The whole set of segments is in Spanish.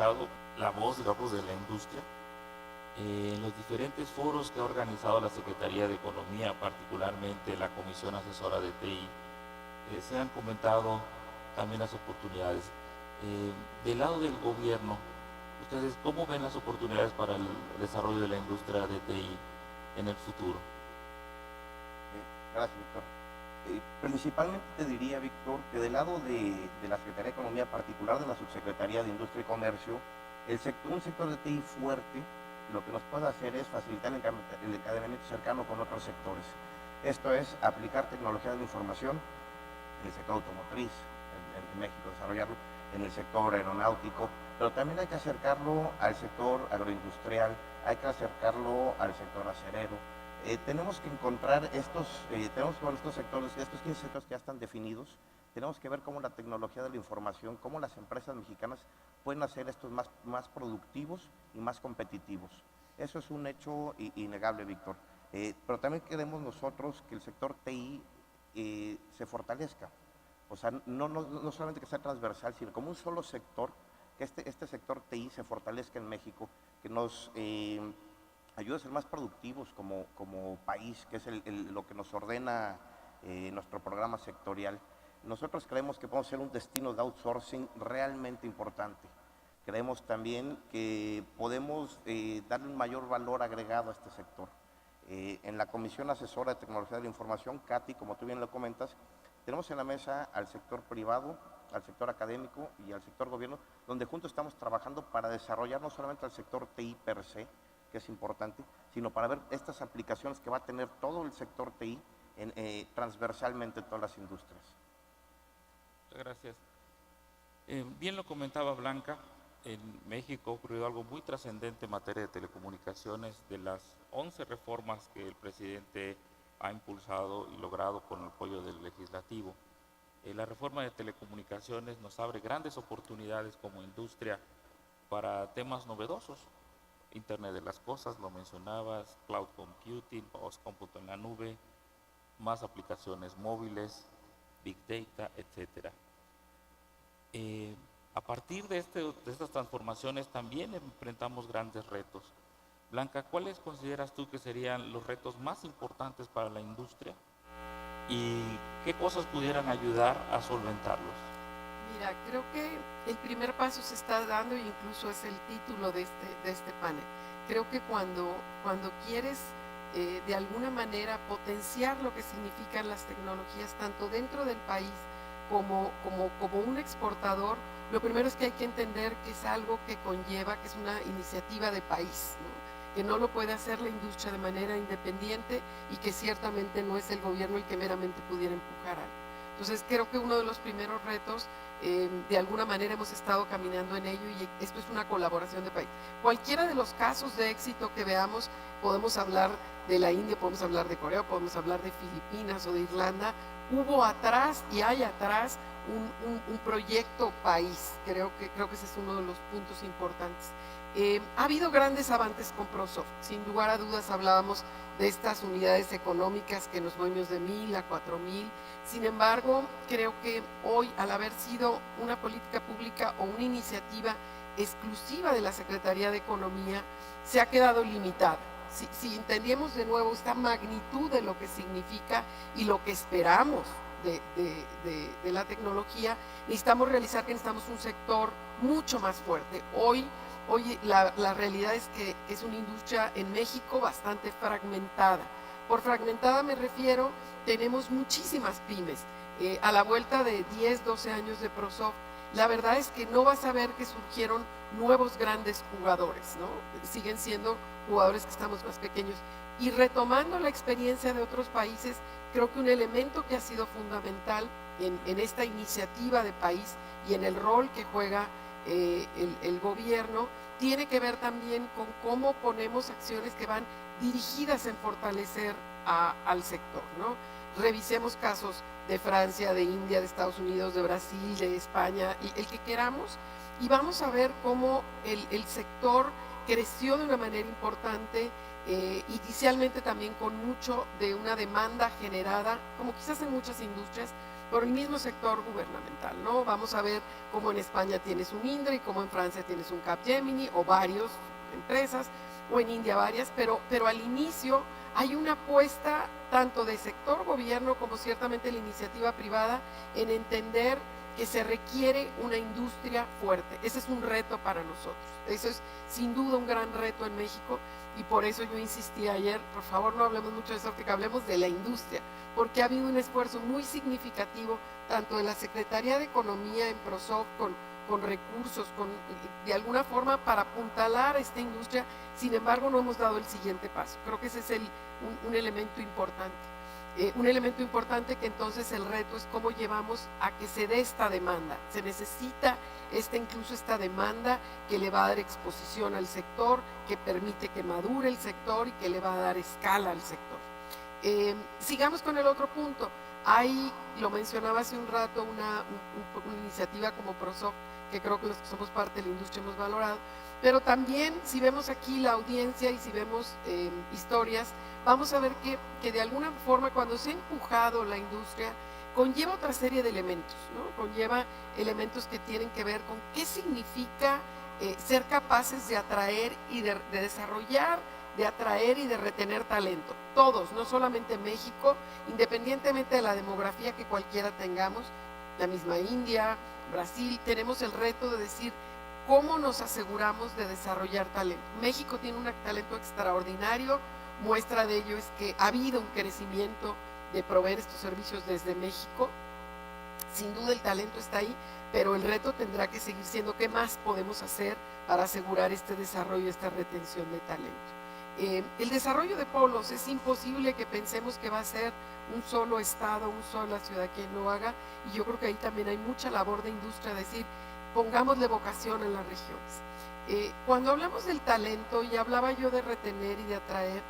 escuchado la voz, digamos, de la industria en los diferentes foros que ha organizado la Secretaría de Economía, particularmente la Comisión Asesora de TI. Se han comentado también las oportunidades. Del lado del gobierno, ¿ustedes cómo ven las oportunidades para el desarrollo de la industria de TI en el futuro? Gracias, Víctor. Principalmente te diría, Víctor, que del lado de la Secretaría de Economía, particular de la Subsecretaría de Industria y Comercio, un sector de TI fuerte, lo que nos puede hacer es facilitar el encadenamiento cercano con otros sectores. Esto es aplicar tecnología de la información en el sector automotriz, en México desarrollarlo, en el sector aeronáutico, pero también hay que acercarlo al sector agroindustrial, hay que acercarlo al sector acerero. Tenemos que encontrar estos sectores, estos 15 sectores que ya están definidos. Tenemos que ver cómo la tecnología de la información, cómo las empresas mexicanas pueden hacer estos más productivos y más competitivos. Eso es un hecho innegable, Víctor. Pero también queremos nosotros que el sector TI se fortalezca. O sea, no solamente que sea transversal, sino como un solo sector, que este sector TI se fortalezca en México, que nos ayude a ser más productivos como país, que es lo que nos ordena nuestro programa sectorial. Nosotros creemos que podemos ser un destino de outsourcing realmente importante. Creemos también que podemos darle un mayor valor agregado a este sector. En la Comisión Asesora de Tecnología de la Información, CATI, como tú bien lo comentas, tenemos en la mesa al sector privado, al sector académico y al sector gobierno, donde juntos estamos trabajando para desarrollar no solamente al sector TI per se, que es importante, sino para ver estas aplicaciones que va a tener todo el sector TI transversalmente en todas las industrias. Muchas gracias. Bien lo comentaba Blanca, en México ha ocurrido algo muy trascendente en materia de telecomunicaciones. De las 11 reformas que el presidente ha impulsado y logrado con el apoyo del legislativo, la reforma de telecomunicaciones nos abre grandes oportunidades como industria para temas novedosos. Internet de las cosas, lo mencionabas, cloud computing, post-cómputo en la nube, más aplicaciones móviles, big data, etc. A partir de estas transformaciones también enfrentamos grandes retos. Blanca, ¿cuáles consideras tú que serían los retos más importantes para la industria y qué cosas pudieran ayudar a solventarlos? Mira, creo que el primer paso se está dando, e incluso es el título de este panel. Creo que cuando quieres de alguna manera potenciar lo que significan las tecnologías, tanto dentro del país como un exportador, lo primero es que hay que entender que es algo que conlleva, que es una iniciativa de país, ¿no? Que no lo puede hacer la industria de manera independiente y que ciertamente no es el gobierno el que meramente pudiera empujar algo. Entonces creo que uno de los primeros retos, de alguna manera hemos estado caminando en ello y esto es una colaboración de país. Cualquiera de los casos de éxito que veamos, podemos hablar de la India, podemos hablar de Corea, podemos hablar de Filipinas o de Irlanda, hubo atrás y hay atrás un proyecto país. Creo que ese es uno de los puntos importantes. Ha habido grandes avances con ProSoft, sin lugar a dudas hablábamos de estas unidades económicas que nos movimos de 1000 a 4000, sin embargo creo que hoy, al haber sido una política pública o una iniciativa exclusiva de la Secretaría de Economía, se ha quedado limitada. Si entendemos de nuevo esta magnitud de lo que significa y lo que esperamos de la tecnología, necesitamos realizar que necesitamos un sector mucho más fuerte. Hoy la realidad es que es una industria en México bastante fragmentada. Por fragmentada me refiero, tenemos muchísimas pymes. A la vuelta de 10, 12 años de ProSoft, la verdad es que no vas a ver que surgieron nuevos grandes jugadores, ¿no? Siguen siendo jugadores que estamos más pequeños. Y retomando la experiencia de otros países, creo que un elemento que ha sido fundamental en esta iniciativa de país y en el rol que juega el gobierno, tiene que ver también con cómo ponemos acciones que van dirigidas en fortalecer al sector, ¿no? Revisemos casos de Francia, de India, de Estados Unidos, de Brasil, de España, el que queramos, y vamos a ver cómo el sector creció de una manera importante, inicialmente también con mucho de una demanda generada, como quizás en muchas industrias, por el mismo sector gubernamental, ¿no? Vamos a ver cómo en España tienes un INDRE y cómo en Francia tienes un Capgemini o varias empresas, o en India varias, pero al inicio hay una apuesta tanto de sector gobierno como ciertamente la iniciativa privada en entender que se requiere una industria fuerte. Ese es un reto para nosotros. Eso es sin duda un gran reto en México y por eso yo insistí ayer, por favor no hablemos mucho de eso, que hablemos de la industria, porque ha habido un esfuerzo muy significativo tanto de la Secretaría de Economía en ProSoft con recursos, de alguna forma para apuntalar a esta industria. Sin embargo, no hemos dado el siguiente paso. Creo que ese es un elemento importante. Un elemento importante que entonces el reto es cómo llevamos a que se dé esta demanda. Se necesita incluso esta demanda que le va a dar exposición al sector, que permite que madure el sector y que le va a dar escala al sector. Sigamos con el otro punto. Hay, lo mencionaba hace un rato, una iniciativa como ProSoft, que creo que los que somos parte de la industria hemos valorado, pero también si vemos aquí la audiencia y si vemos historias, vamos a ver que de alguna forma cuando se ha empujado la industria, conlleva otra serie de elementos, ¿no? Conlleva elementos que tienen que ver con qué significa ser capaces de atraer y de desarrollar, de atraer y de retener talento. Todos, no solamente México, independientemente de la demografía que cualquiera tengamos, la misma India, Brasil, tenemos el reto de decir cómo nos aseguramos de desarrollar talento. México tiene un talento extraordinario, muestra de ello es que ha habido un crecimiento de proveer estos servicios desde México. Sin duda el talento está ahí, pero el reto tendrá que seguir siendo qué más podemos hacer para asegurar este desarrollo, esta retención de talento. El desarrollo de polos, es imposible que pensemos que va a ser un solo estado, una sola ciudad quien lo haga, y yo creo que ahí también hay mucha labor de industria, decir, pongámosle vocación en las regiones. Cuando hablamos del talento, y hablaba yo de retener y de atraer,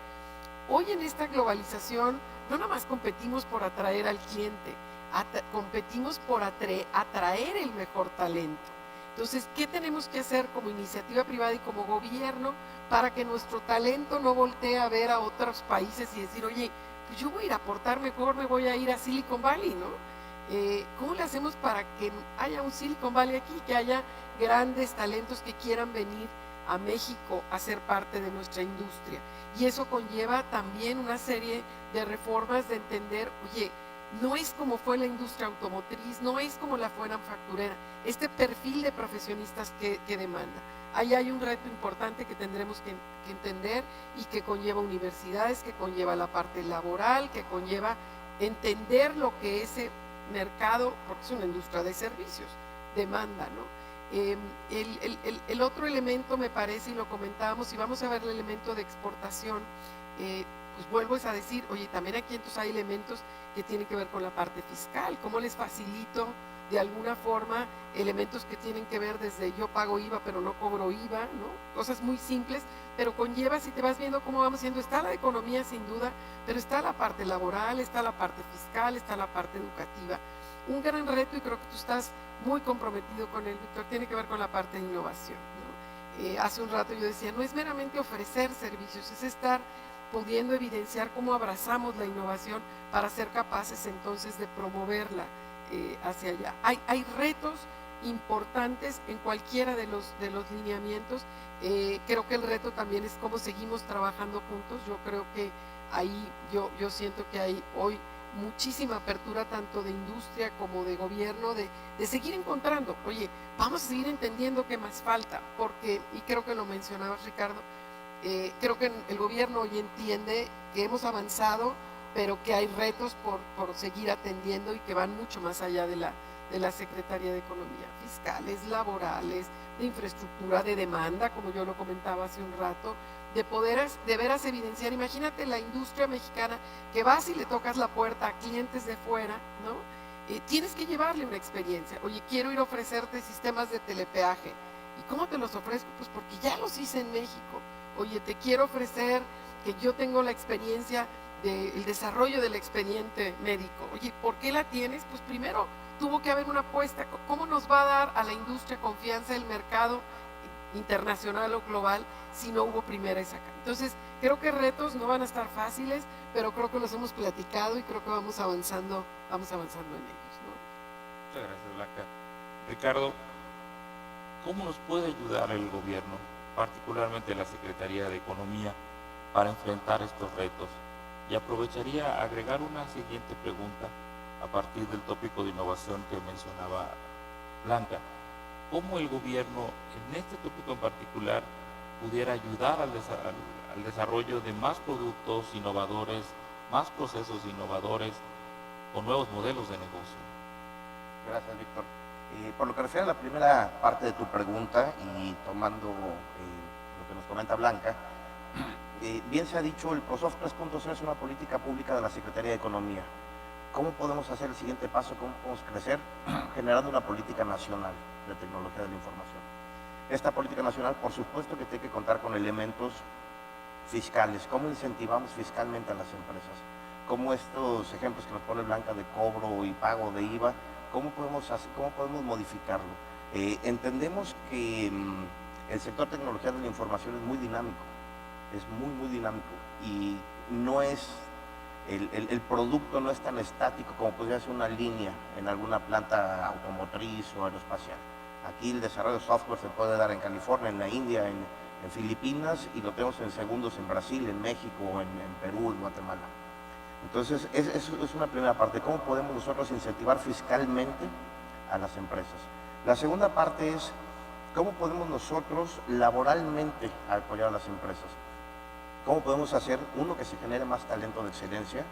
hoy en esta globalización no nada más competimos por atraer al cliente, competimos por atraer el mejor talento. Entonces, ¿qué tenemos que hacer como iniciativa privada y como gobierno para que nuestro talento no voltee a ver a otros países y decir, oye, pues yo voy a ir a aportar mejor, me voy a ir a Silicon Valley, ¿no? ¿Cómo le hacemos para que haya un Silicon Valley aquí, que haya grandes talentos que quieran venir a México a ser parte de nuestra industria? Y eso conlleva también una serie de reformas de entender, oye, no es como fue la industria automotriz, no es como la fue manufacturera, este perfil de profesionistas que demanda. Ahí hay un reto importante que tendremos que entender y que conlleva universidades, que conlleva la parte laboral, que conlleva entender lo que ese mercado, porque es una industria de servicios, demanda, ¿no? El otro elemento me parece, y lo comentábamos, y vamos a ver el elemento de exportación, pues vuelvo a decir, oye, también aquí entonces hay elementos que tienen que ver con la parte fiscal, cómo les facilito de alguna forma elementos que tienen que ver desde yo pago IVA pero no cobro IVA, ¿no? Cosas muy simples, pero conlleva, si te vas viendo cómo vamos haciendo, está la economía sin duda, pero está la parte laboral, está la parte fiscal, está la parte educativa. Un gran reto, y creo que tú estás muy comprometido con él, Víctor, tiene que ver con la parte de innovación, ¿no? Hace un rato yo decía, no es meramente ofrecer servicios, es estar pudiendo evidenciar cómo abrazamos la innovación para ser capaces entonces de promoverla hacia allá. Hay retos importantes en cualquiera de los lineamientos. Creo que el reto también es cómo seguimos trabajando juntos. Yo creo que ahí yo siento que hay hoy muchísima apertura tanto de industria como de gobierno de seguir encontrando, oye, vamos a seguir entendiendo qué más falta, porque, y creo que lo mencionabas, Ricardo, creo que el gobierno hoy entiende que hemos avanzado, pero que hay retos por seguir atendiendo y que van mucho más allá de la Secretaría de Economía, fiscales, laborales, de infraestructura, de demanda, como yo lo comentaba hace un rato, de veras evidenciar. Imagínate la industria mexicana que vas y le tocas la puerta a clientes de fuera, ¿no? Tienes que llevarle una experiencia. Oye, quiero ir a ofrecerte sistemas de telepeaje. ¿Y cómo te los ofrezco? Pues porque ya los hice en México. Oye, te quiero ofrecer que yo tengo la experiencia del desarrollo del expediente médico. Oye, ¿por qué la tienes? Pues primero tuvo que haber una apuesta. ¿Cómo nos va a dar a la industria confianza el mercado internacional o global si no hubo primera esa acá? Entonces, creo que retos no van a estar fáciles, pero creo que los hemos platicado y creo que vamos avanzando en ellos, ¿no? Muchas gracias, Blanca. Ricardo, ¿cómo nos puede ayudar el gobierno, particularmente la Secretaría de Economía, para enfrentar estos retos? Y aprovecharía a agregar una siguiente pregunta a partir del tópico de innovación que mencionaba Blanca. ¿Cómo el gobierno, en este tópico en particular, pudiera ayudar al desarrollo de más productos innovadores, más procesos innovadores, con nuevos modelos de negocio? Gracias, Víctor. Por lo que refiere a la primera parte de tu pregunta y tomando lo que nos comenta Blanca, bien se ha dicho, el PROSOF 3.0 es una política pública de la Secretaría de Economía. ¿Cómo podemos hacer el siguiente paso? ¿Cómo podemos crecer? Generando una política nacional de tecnología de la información. Esta política nacional, por supuesto que tiene que contar con elementos fiscales. ¿Cómo incentivamos fiscalmente a las empresas? ¿Cómo estos ejemplos que nos pone Blanca de cobro y pago de IVA, cómo podemos modificarlo? Entendemos que el sector de tecnología de la información es muy dinámico, muy dinámico, y no es, el producto no es tan estático como podría ser una línea en alguna planta automotriz o aeroespacial. Aquí el desarrollo de software se puede dar en California, en la India, en Filipinas, y lo tenemos en segundos en Brasil, en México, en Perú, en Guatemala. Entonces, es una primera parte. ¿Cómo podemos nosotros incentivar fiscalmente a las empresas? La segunda parte es, ¿cómo podemos nosotros laboralmente apoyar a las empresas? ¿Cómo podemos hacer, uno, que se genere más talento de excelencia?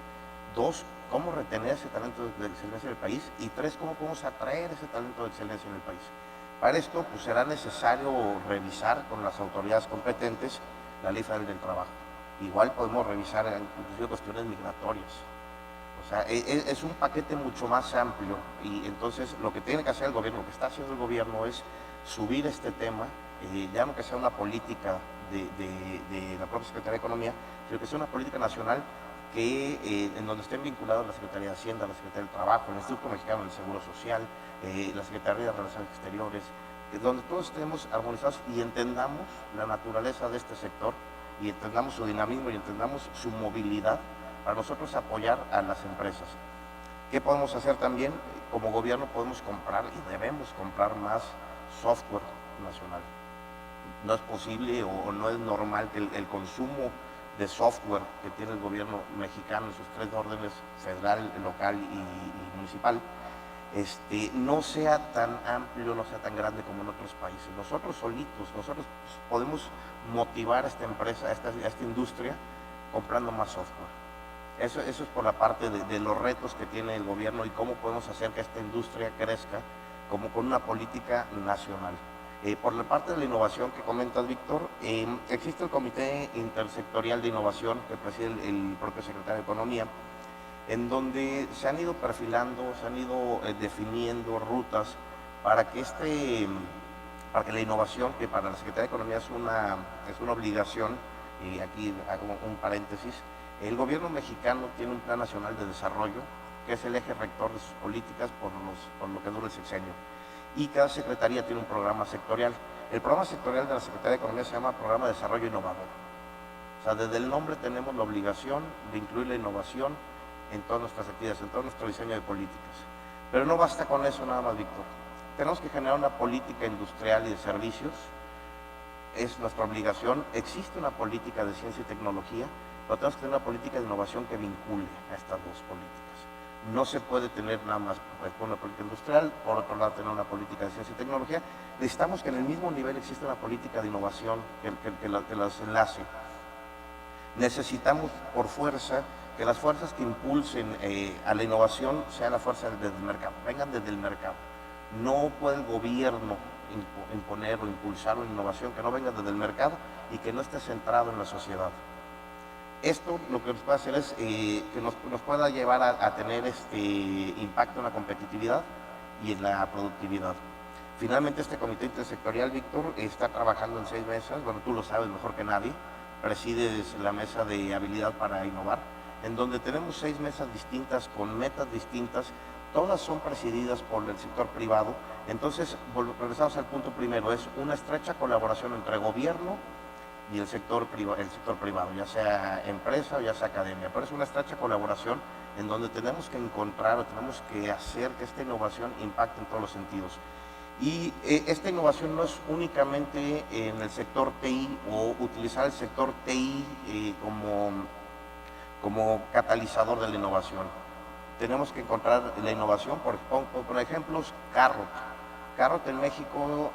Dos, ¿cómo retener ese talento de excelencia en el país? Y tres, ¿cómo podemos atraer ese talento de excelencia en el país? Para esto, pues, será necesario revisar con las autoridades competentes la Ley Federal del Trabajo. Igual podemos revisar inclusive cuestiones migratorias. O sea, es un paquete mucho más amplio, y entonces lo que tiene que hacer el gobierno, lo que está haciendo el gobierno, es subir este tema, ya no que sea una política de la propia Secretaría de Economía, sino que sea una política nacional en donde estén vinculados la Secretaría de Hacienda, la Secretaría del Trabajo, el Instituto Mexicano del Seguro Social, la Secretaría de Relaciones Exteriores, donde todos estemos armonizados y entendamos la naturaleza de este sector, y entendamos su dinamismo y entendamos su movilidad, para nosotros apoyar a las empresas. ¿Qué podemos hacer también? Como gobierno podemos comprar y debemos comprar más software nacional. No es posible o no es normal que el consumo de software que tiene el gobierno mexicano en sus tres órdenes, federal, local y municipal, no sea tan amplio, no sea tan grande como en otros países. Nosotros solitos, nosotros podemos motivar a esta empresa, a esta industria, comprando más software. Eso es por la parte de los retos que tiene el gobierno y cómo podemos hacer que esta industria crezca como con una política nacional. Por la parte de la innovación que comentas, Víctor, existe el Comité Intersectorial de Innovación que preside el propio secretario de Economía, en donde se han ido perfilando, se han ido definiendo rutas para que la innovación, que para la Secretaría de Economía es una obligación, y aquí hago un paréntesis, el gobierno mexicano tiene un Plan Nacional de Desarrollo, que es el eje rector de sus políticas por lo que dura el sexenio, y cada secretaría tiene un programa sectorial. El programa sectorial de la Secretaría de Economía se llama Programa de Desarrollo Innovador. O sea, desde el nombre tenemos la obligación de incluir la innovación en todas nuestras actividades, en todo nuestro diseño de políticas. Pero no basta con eso nada más, Víctor. Tenemos que generar una política industrial y de servicios, es nuestra obligación. Existe una política de ciencia y tecnología, pero tenemos que tener una política de innovación que vincule a estas dos políticas. No se puede tener nada más una política industrial, por otro lado tener una política de ciencia y tecnología. Necesitamos que en el mismo nivel exista una política de innovación que las enlace. Necesitamos por fuerza que las fuerzas que impulsen a la innovación sean las fuerzas desde el mercado, vengan desde el mercado. No puede el gobierno imponer o impulsar una innovación que no venga desde el mercado y que no esté centrado en la sociedad. Esto lo que nos puede hacer es que nos pueda llevar a tener impacto en la competitividad y en la productividad. Finalmente, este comité intersectorial, Víctor, está trabajando en 6 mesas. Bueno, tú lo sabes mejor que nadie, presides la mesa de habilidad para innovar, en donde tenemos 6 mesas distintas con metas distintas, todas son presididas por el sector privado. Entonces, regresamos al punto primero, es una estrecha colaboración entre gobierno y el sector privado, ya sea empresa o ya sea academia. Pero es una estrecha colaboración en donde tenemos que encontrar o tenemos que hacer que esta innovación impacte en todos los sentidos. Y esta innovación no es únicamente en el sector TI o utilizar el sector TI como catalizador de la innovación. Tenemos que encontrar la innovación, por ejemplos, Carrot. Carrot en México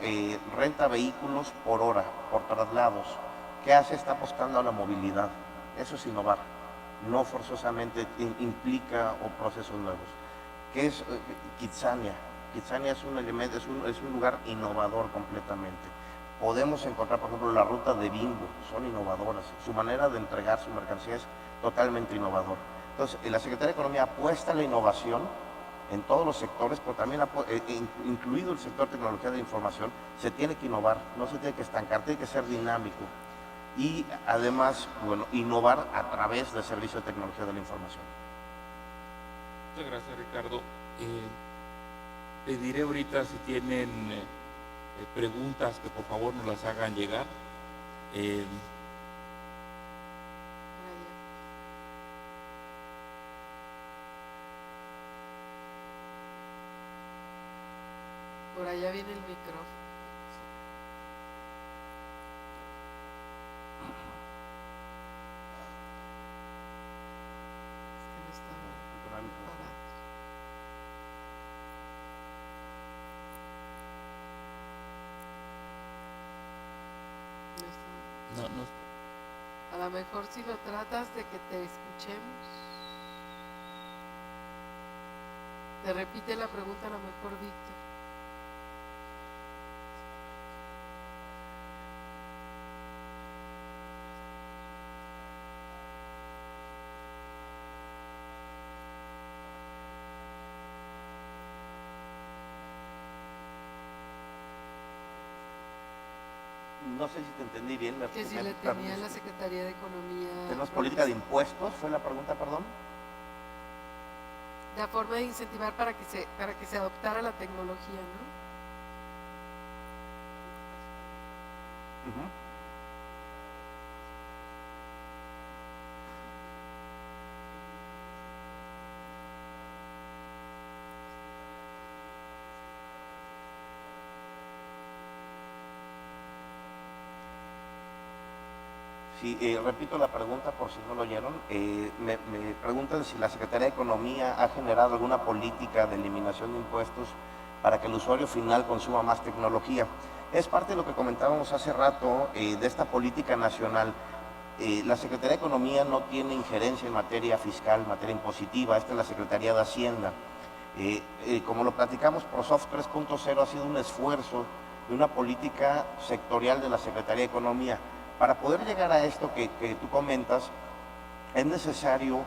renta vehículos por hora, por traslados. ¿Qué hace? Está apostando a la movilidad. Eso es innovar. No forzosamente implica procesos nuevos. ¿Qué es Kitsania? Kitsania es un elemento, es un lugar innovador completamente. Podemos encontrar, por ejemplo, la ruta de Bimbo, son innovadoras. Su manera de entregar su mercancía es totalmente innovador. Entonces, la Secretaría de Economía apuesta a la innovación en todos los sectores, pero también incluido el sector de tecnología de la información, se tiene que innovar, no se tiene que estancar, tiene que ser dinámico. Y además, bueno, innovar a través del servicio de tecnología de la información. Muchas gracias, Ricardo. Pediré ahorita si tienen preguntas que por favor nos las hagan llegar. Por allá viene el micrófono. A lo mejor si lo tratas de que te escuchemos. Te repite la pregunta a lo mejor, Víctor. No sé si te entendí bien. Que si le tenía la Secretaría de Economía. ¿Tenemos política de impuestos? ¿Fue la pregunta, perdón? La forma de incentivar para que se adoptara la tecnología, ¿no? Sí, repito la pregunta por si no lo oyeron. Me preguntan si la Secretaría de Economía ha generado alguna política de eliminación de impuestos para que el usuario final consuma más tecnología. Es parte de lo que comentábamos hace rato de esta política nacional. La Secretaría de Economía no tiene injerencia en materia fiscal, en materia impositiva. Esta es la Secretaría de Hacienda. Como lo platicamos, ProSoft 3.0 ha sido un esfuerzo de una política sectorial de la Secretaría de Economía. Para poder llegar a esto que tú comentas, es necesario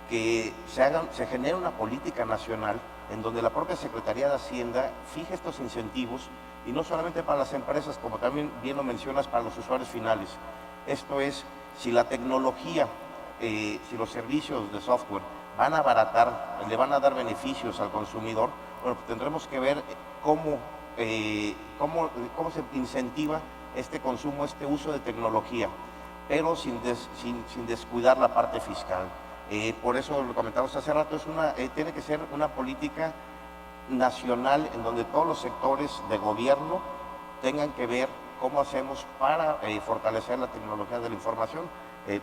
que se genere una política nacional en donde la propia Secretaría de Hacienda fije estos incentivos, y no solamente para las empresas, como también bien lo mencionas, para los usuarios finales. Esto es, si la tecnología, si los servicios de software van a abaratar, le van a dar beneficios al consumidor, bueno, pues tendremos que ver cómo se incentiva este consumo, este uso de tecnología, pero sin descuidar la parte fiscal. Por eso lo comentamos hace rato, tiene que ser una política nacional en donde todos los sectores de gobierno tengan que ver cómo hacemos para fortalecer la tecnología de la información,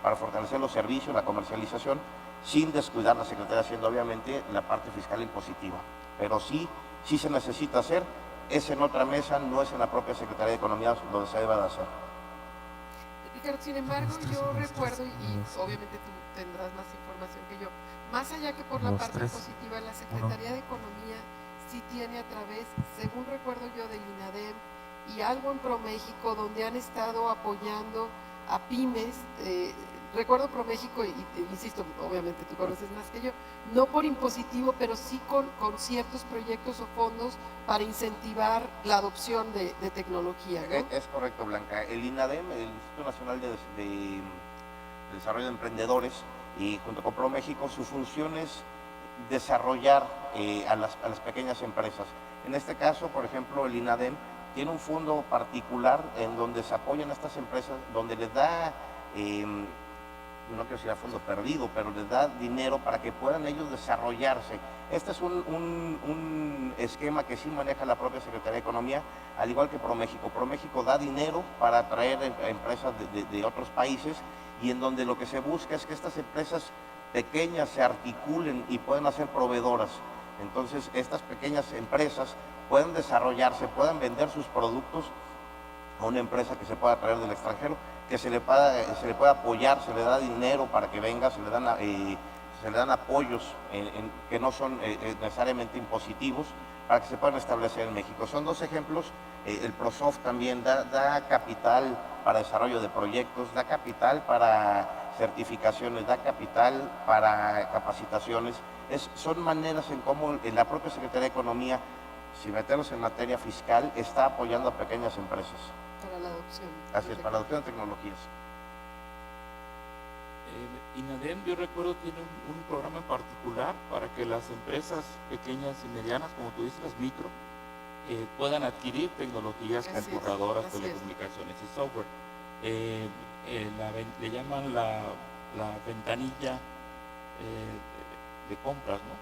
para fortalecer los servicios, la comercialización, sin descuidar la Secretaría de Hacienda, obviamente, la parte fiscal impositiva. Pero sí se necesita hacer. Es en otra mesa, no es en la propia Secretaría de Economía donde se debe de hacer. Ricardo, sin embargo, yo recuerdo, y obviamente tú tendrás más información que yo, más allá que por la parte positiva, la Secretaría de Economía sí tiene a través, según recuerdo yo, del INADEM y algo en ProMéxico, donde han estado apoyando a pymes. Recuerdo ProMéxico, y insisto, obviamente tú conoces más que yo, no por impositivo, pero sí con ciertos proyectos o fondos para incentivar la adopción de tecnología, ¿no? Es correcto, Blanca. El INADEM, el Instituto Nacional de Desarrollo de Emprendedores, y junto con ProMéxico, su función es desarrollar a las pequeñas empresas. En este caso, por ejemplo, el INADEM tiene un fondo particular en donde se apoyan a estas empresas, donde les da, no quiero decir a fondo perdido, pero les da dinero para que puedan ellos desarrollarse. Este es un esquema que sí maneja la propia Secretaría de Economía, al igual que ProMéxico. ProMéxico da dinero para atraer empresas de otros países, y en donde lo que se busca es que estas empresas pequeñas se articulen y puedan hacer proveedoras. Entonces estas pequeñas empresas pueden desarrollarse, puedan vender sus productos a una empresa que se pueda traer del extranjero, que se le pueda apoyar, se le da dinero para que venga, se le dan apoyos que no son necesariamente impositivos, para que se puedan establecer en México. Son dos ejemplos. El ProSoft también da capital para desarrollo de proyectos, da capital para certificaciones, da capital para capacitaciones. Son maneras en cómo la propia Secretaría de Economía, sin meternos en materia fiscal, está apoyando a pequeñas empresas. Para la adopción. Así es, para la adopción de tecnologías. INADEM, yo recuerdo, tiene un programa en particular para que las empresas pequeñas y medianas, como tú dices, las micro, puedan adquirir tecnologías computadoras, telecomunicaciones y software. Le llaman la ventanilla de compras, ¿no?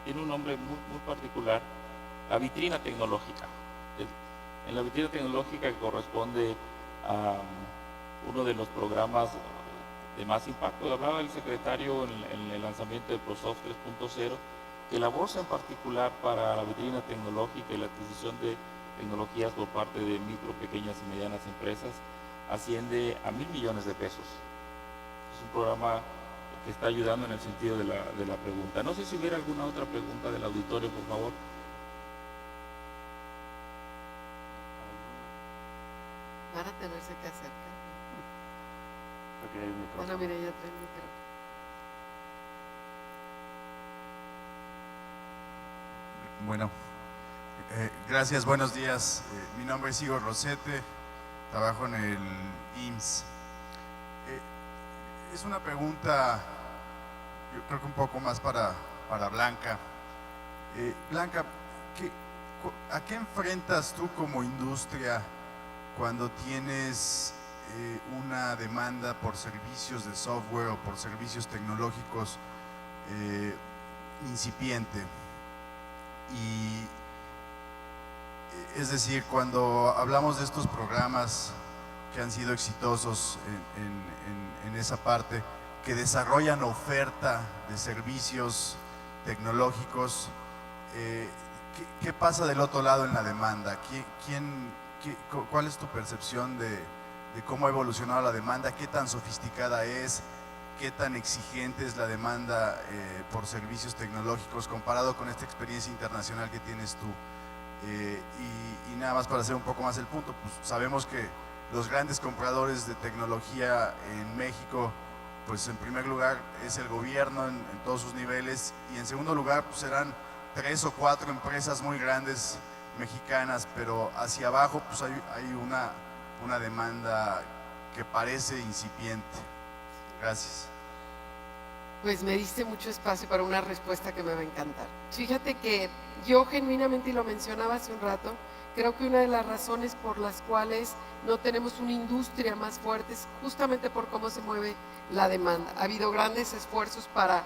Tiene un nombre muy particular, la vitrina tecnológica. En la vitrina tecnológica, que corresponde a uno de los programas de más impacto, hablaba el secretario en el lanzamiento de ProSoft 3.0, que la bolsa en particular para la vitrina tecnológica y la adquisición de tecnologías por parte de micro, pequeñas y medianas empresas asciende a 1,000 millones de pesos. Es un programa que está ayudando en el sentido de la pregunta. No sé si hubiera alguna otra pregunta del auditorio, por favor. Van a tenerse que acercar. Porque hay un micrófono. Bueno, mira, ya trae el micrófono. Bueno, gracias, buenos días. Mi nombre es Igor Rosete, trabajo en el IMSS. Es una pregunta, yo creo que un poco más para Blanca. Blanca, ¿a qué enfrentas tú como industria cuando tienes una demanda por servicios de software o por servicios tecnológicos incipiente? Y es decir, cuando hablamos de estos programas que han sido exitosos en esa parte, que desarrollan oferta de servicios tecnológicos, ¿qué pasa del otro lado en la demanda? ¿Cuál es tu percepción de cómo ha evolucionado la demanda? ¿Qué tan sofisticada es? ¿Qué tan exigente es la demanda por servicios tecnológicos comparado con esta experiencia internacional que tienes tú? Y nada más para hacer un poco más el punto, pues sabemos que los grandes compradores de tecnología en México, pues en primer lugar es el gobierno en todos sus niveles, y en segundo lugar pues serán 3 o 4 empresas muy grandes mexicanas, pero hacia abajo pues hay una demanda que parece incipiente. Gracias. Pues me diste mucho espacio para una respuesta que me va a encantar. Fíjate que yo genuinamente, y lo mencionaba hace un rato, creo que una de las razones por las cuales no tenemos una industria más fuerte es justamente por cómo se mueve la demanda. Ha habido grandes esfuerzos para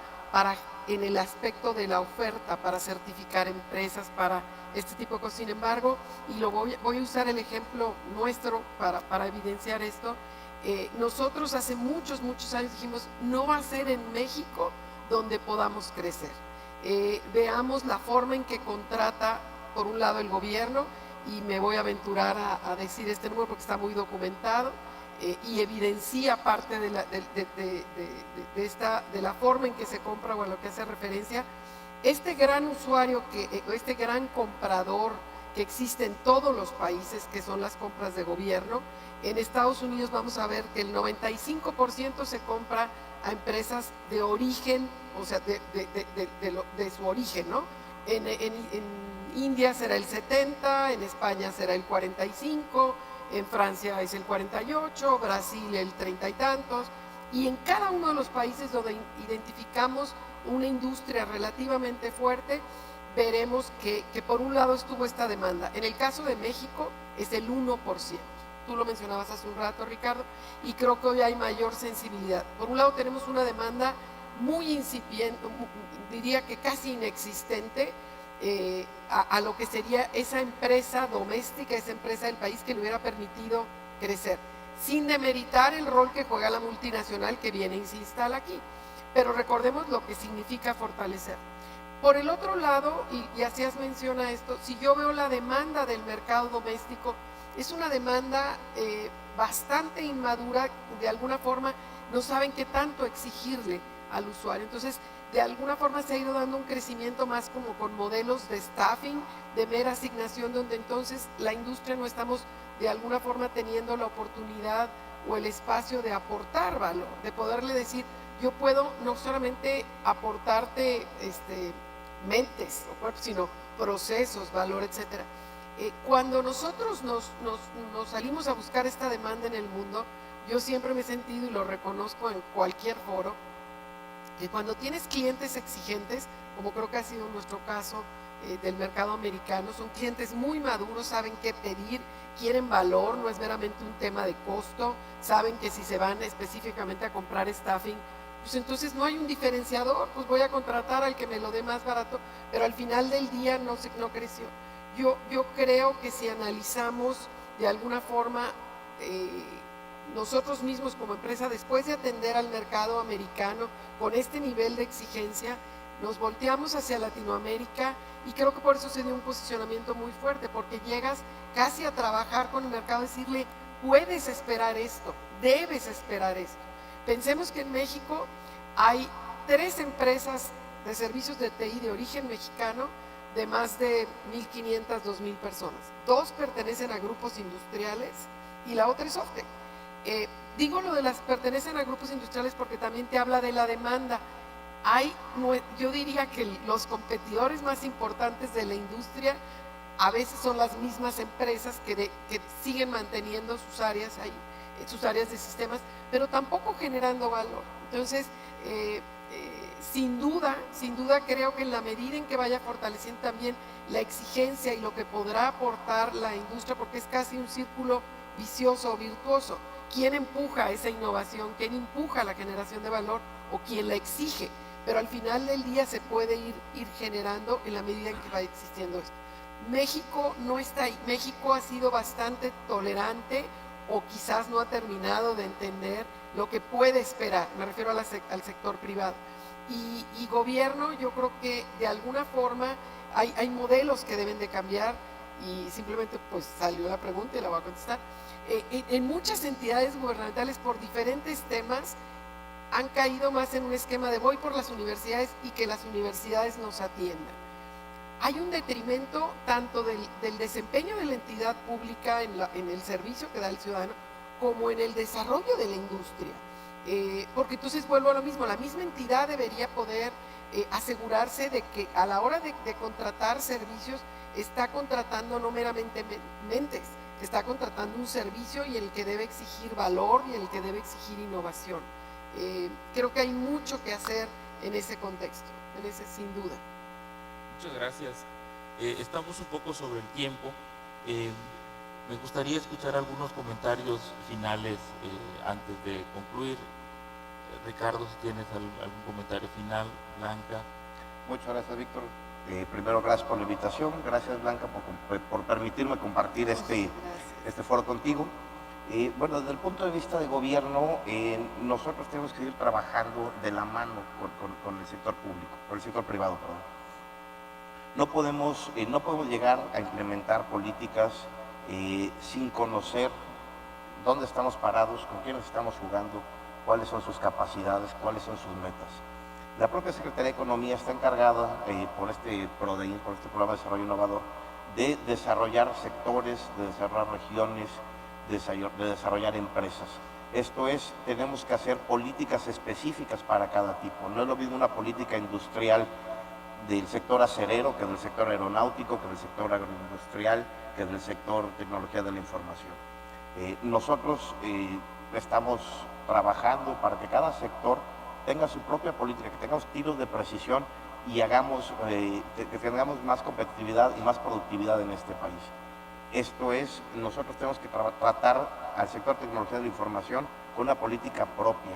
en el aspecto de la oferta, para certificar empresas, para este tipo de cosas. Sin embargo, y voy a usar el ejemplo nuestro para evidenciar esto, nosotros hace muchos años dijimos, no va a ser en México donde podamos crecer. Veamos la forma en que contrata, por un lado, el gobierno, y me voy a aventurar a decir este número porque está muy documentado, y evidencia parte de la forma en que se compra o a lo que hace referencia. Este gran usuario, este gran comprador que existe en todos los países, que son las compras de gobierno, en Estados Unidos vamos a ver que el 95% se compra a empresas de origen, o sea, de su origen, ¿no? En India será el 70%, en España será el 45%, en Francia es el 48%, Brasil el 30 y tantos, y en cada uno de los países donde identificamos una industria relativamente fuerte, veremos que por un lado estuvo esta demanda. En el caso de México es el 1%. Tú lo mencionabas hace un rato, Ricardo, y creo que hoy hay mayor sensibilidad. Por un lado tenemos una demanda muy incipiente, diría que casi inexistente, a lo que sería esa empresa doméstica, esa empresa del país que le hubiera permitido crecer, sin demeritar el rol que juega la multinacional que viene y se instala aquí. Pero recordemos lo que significa fortalecer. Por el otro lado, y Asías menciona esto, si yo veo la demanda del mercado doméstico, es una demanda bastante inmadura, de alguna forma no saben qué tanto exigirle al usuario. Entonces, de alguna forma se ha ido dando un crecimiento más como con modelos de staffing, de mera asignación, donde entonces la industria no estamos de alguna forma teniendo la oportunidad o el espacio de aportar valor, de poderle decir, yo puedo no solamente aportarte mentes o cuerpos, sino procesos, valor, etcétera. Cuando nosotros nos salimos a buscar esta demanda en el mundo, yo siempre me he sentido, y lo reconozco en cualquier foro, que cuando tienes clientes exigentes, como creo que ha sido nuestro caso del mercado americano, son clientes muy maduros, saben qué pedir, quieren valor, no es meramente un tema de costo, saben que si se van específicamente a comprar staffing, pues entonces no hay un diferenciador, pues voy a contratar al que me lo dé más barato, pero al final del día no creció. Yo creo que si analizamos de alguna forma nosotros mismos como empresa, después de atender al mercado americano con este nivel de exigencia, nos volteamos hacia Latinoamérica y creo que por eso se dio un posicionamiento muy fuerte, porque llegas casi a trabajar con el mercado, decirle, puedes esperar esto, debes esperar esto. Pensemos que en México hay 3 empresas de servicios de TI de origen mexicano de más de 1,500, 2,000 personas. 2 pertenecen a grupos industriales y la otra es Softec. Digo lo de las pertenecen a grupos industriales porque también te habla de la demanda. Yo diría que los competidores más importantes de la industria a veces son las mismas empresas que siguen manteniendo sus áreas ahí, sus áreas de sistemas, pero tampoco generando valor. Entonces, sin duda creo que en la medida en que vaya fortaleciendo también la exigencia y lo que podrá aportar la industria, porque es casi un círculo vicioso o virtuoso. ¿Quién empuja esa innovación? ¿Quién empuja la generación de valor? ¿O quién la exige? Pero al final del día se puede ir generando en la medida en que va existiendo esto. México no está ahí. México ha sido bastante tolerante o quizás no ha terminado de entender lo que puede esperar. Me refiero al sector privado. Y gobierno, yo creo que de alguna forma hay modelos que deben de cambiar y simplemente pues salió la pregunta y la voy a contestar. En muchas entidades gubernamentales por diferentes temas han caído más en un esquema de voy por las universidades y que las universidades nos atiendan. Hay un detrimento tanto del desempeño de la entidad pública en el servicio que da el ciudadano como en el desarrollo de la industria. Porque entonces vuelvo a lo mismo, la misma entidad debería poder asegurarse de que a la hora de contratar servicios está contratando no meramente mentes, está contratando un servicio y el que debe exigir valor y el que debe exigir innovación. Creo que hay mucho que hacer en ese contexto, sin duda. Muchas gracias. Estamos un poco sobre el tiempo. Me gustaría escuchar algunos comentarios finales antes de concluir. Ricardo, si tienes algún comentario final. Blanca. Muchas gracias, Víctor. Primero, gracias por la invitación. Gracias, Blanca, por permitirme compartir este foro contigo. Bueno, desde el punto de vista de gobierno, nosotros tenemos que ir trabajando de la mano con el sector público, con el sector privado, perdón. No podemos llegar a implementar políticas sin conocer dónde estamos parados, con quiénes estamos jugando, cuáles son sus capacidades, cuáles son sus metas. La propia Secretaría de Economía está encargada por este PRODEIN, por este Programa de Desarrollo Innovador, de desarrollar sectores, de desarrollar regiones, de desarrollar empresas. Esto es, tenemos que hacer políticas específicas para cada tipo. No es lo mismo una política industrial del sector acerero que del sector aeronáutico, que del sector agroindustrial, que del sector tecnología de la información. Nosotros estamos trabajando para que cada sector tenga su propia política, que tengamos tiros de precisión y hagamos, que tengamos más competitividad y más productividad en este país. Esto es, nosotros tenemos que tratar al sector de tecnología de la información con una política propia,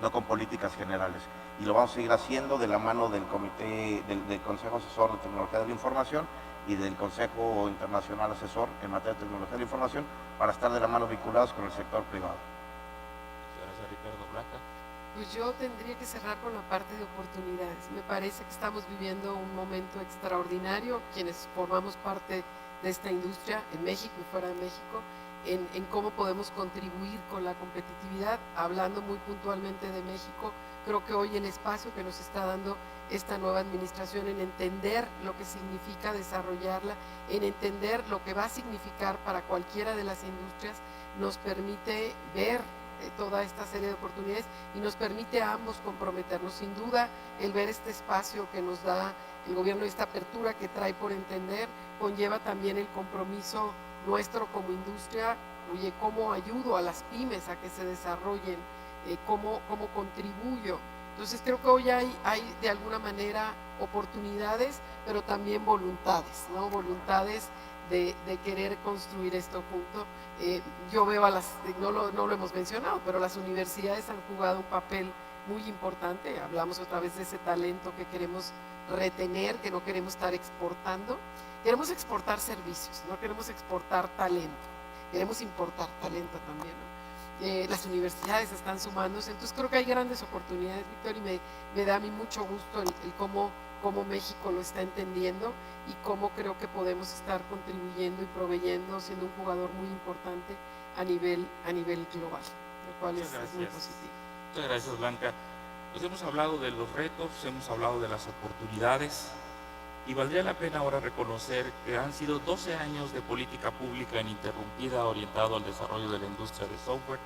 no con políticas generales. Y lo vamos a seguir haciendo de la mano del Comité, del Consejo Asesor de Tecnología de la Información y del Consejo Internacional Asesor en materia de tecnología de la información, para estar de la mano vinculados con el sector privado. Gracias, Ricardo. Blanca. Pues yo tendría que cerrar con la parte de oportunidades. Me parece que estamos viviendo un momento extraordinario, quienes formamos parte de esta industria en México y fuera de México, en cómo podemos contribuir con la competitividad. Hablando muy puntualmente de México, creo que hoy el espacio que nos está dando esta nueva administración en entender lo que significa desarrollarla, en entender lo que va a significar para cualquiera de las industrias, nos permite ver toda esta serie de oportunidades y nos permite a ambos comprometernos. Sin duda, el ver este espacio que nos da el gobierno, esta apertura que trae por entender, conlleva también el compromiso nuestro como industria. Oye, ¿cómo ayudo a las pymes a que se desarrollen? ¿Cómo contribuyo? Entonces creo que hoy hay de alguna manera oportunidades, pero también voluntades, ¿no? Voluntades de querer construir esto junto. Yo veo no lo hemos mencionado, pero las universidades han jugado un papel muy importante. Hablamos otra vez de ese talento que queremos retener, que no queremos estar exportando. Queremos exportar servicios, no queremos exportar talento, queremos importar talento también, ¿no? Las universidades están sumándose, entonces creo que hay grandes oportunidades, Víctor, y me da a mí mucho gusto el cómo México lo está entendiendo y cómo creo que podemos estar contribuyendo y proveyendo, siendo un jugador muy importante a nivel global, lo cual es muy positivo. Muchas gracias, Blanca. Pues hemos hablado de los retos, hemos hablado de las oportunidades, y valdría la pena ahora reconocer que han sido 12 años de política pública ininterrumpida orientado al desarrollo de la industria de software,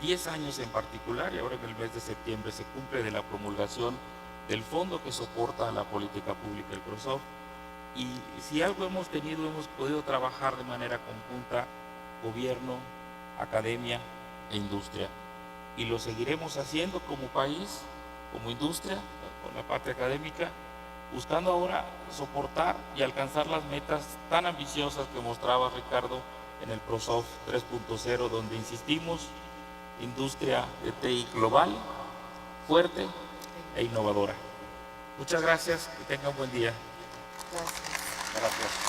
10 años en particular, y ahora en el mes de septiembre se cumple de la promulgación del fondo que soporta la política pública del PROSOF. Y si algo hemos podido trabajar de manera conjunta, gobierno, academia e industria. Y lo seguiremos haciendo como país, como industria, con la parte académica, buscando ahora soportar y alcanzar las metas tan ambiciosas que mostraba Ricardo en el PROSOF 3.0, donde insistimos, industria de TI global, fuerte e innovadora. Muchas gracias, que tengan buen día. Gracias. Gracias.